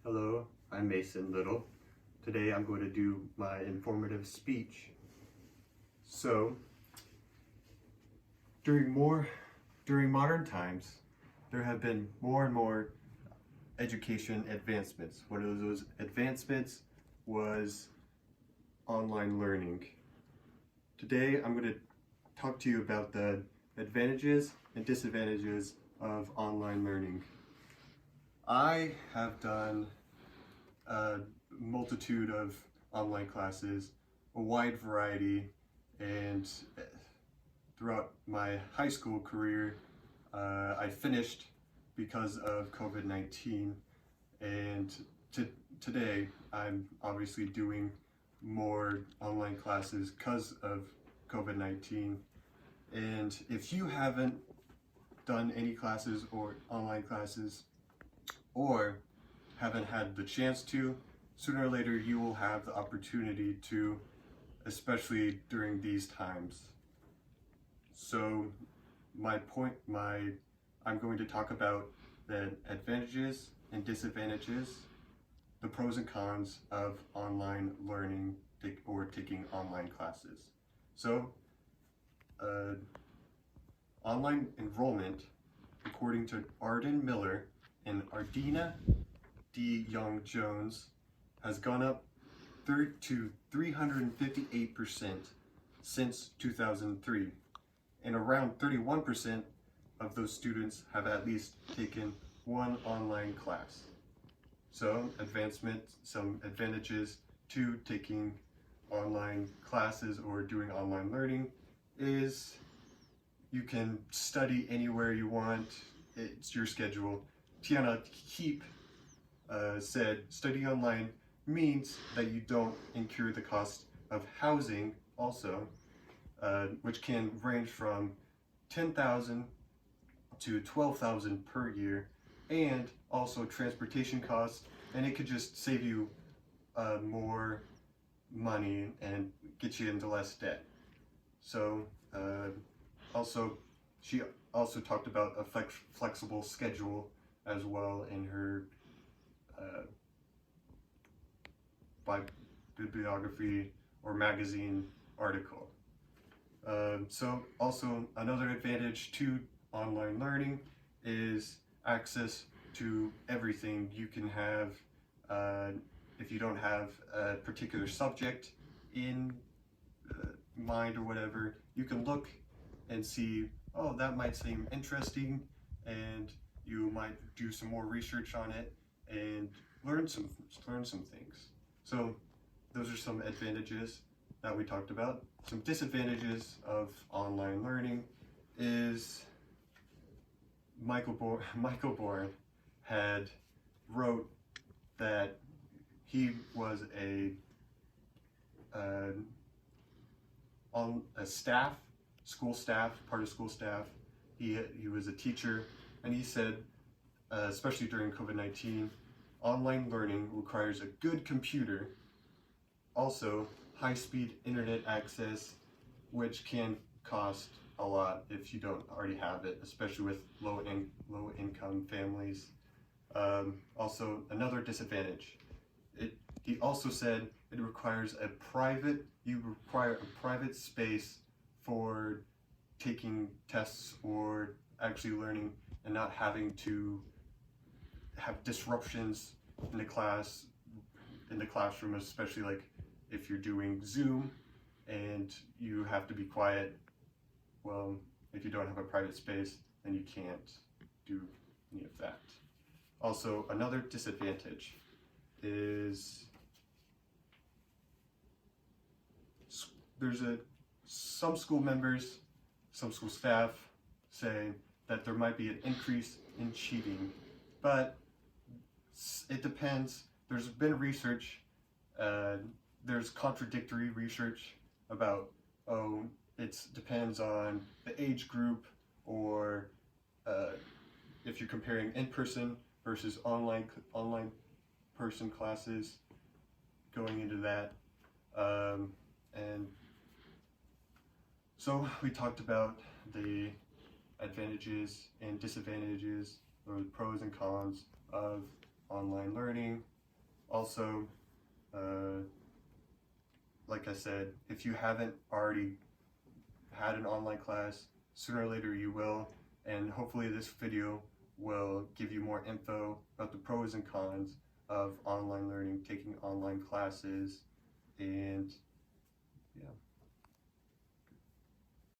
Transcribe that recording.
Hello, I'm Mason Little. Today I'm going to do my informative speech. So, during modern times, there have been more and more education advancements. One of those advancements was online learning. Today I'm going to talk to you about the advantages and disadvantages of online learning. I have done a multitude of online classes, a wide variety, and throughout my high school career, I finished because of COVID-19, and today I'm obviously doing more online classes because of COVID-19. And if you haven't done any classes or online classes, or haven't had the chance to, sooner or later you will have the opportunity to, especially during these times. So I'm going to talk about the advantages and disadvantages, the pros and cons of online learning or taking online classes. So, online enrollment, according to Arden Miller and Ardina D. Young-Jones, has gone up to 358% since 2003, and around 31% of those students have at least taken one online class. So some advantages to taking online classes or doing online learning is you can study anywhere you want. It's your schedule. Tiana Heap said studying online means that you don't incur the cost of housing also, which can range from $10,000 to $12,000 per year, and also transportation costs, and it could just save you more money and get you into less debt. So she also talked about a flexible schedule as well in her bibliography or magazine article. So also another advantage to online learning is access to everything. You can have, if you don't have a particular subject in mind or whatever, you can look and see, oh, that might seem interesting, and you might do some more research on it and learn some things. So those are some advantages that we talked about. Some disadvantages of online learning is Michael Bourne had wrote that he was on a school staff, part of school staff. He was a teacher, and he said, especially during COVID-19, online learning requires a good computer, also high-speed internet access, which can cost a lot if you don't already have it, especially with low-income families. Also, another disadvantage. He also said you require a private space for taking tests or actually learning, and not having to have disruptions in the classroom, especially like if you're doing Zoom and you have to be quiet. Well, if you don't have a private space, then you can't do any of that. Also, another disadvantage is some school members, some school staff say that there might be an increase in cheating, but it depends. There's been research, there's contradictory research about, it depends on the age group, or if you're comparing in-person versus online person classes, going into that. And so we talked about the advantages and disadvantages, or the pros and cons of online learning Also, like I said, if you haven't already had an online class, sooner or later you will, and hopefully this video will give you more info about the pros and cons of online learning, taking online classes, and yeah.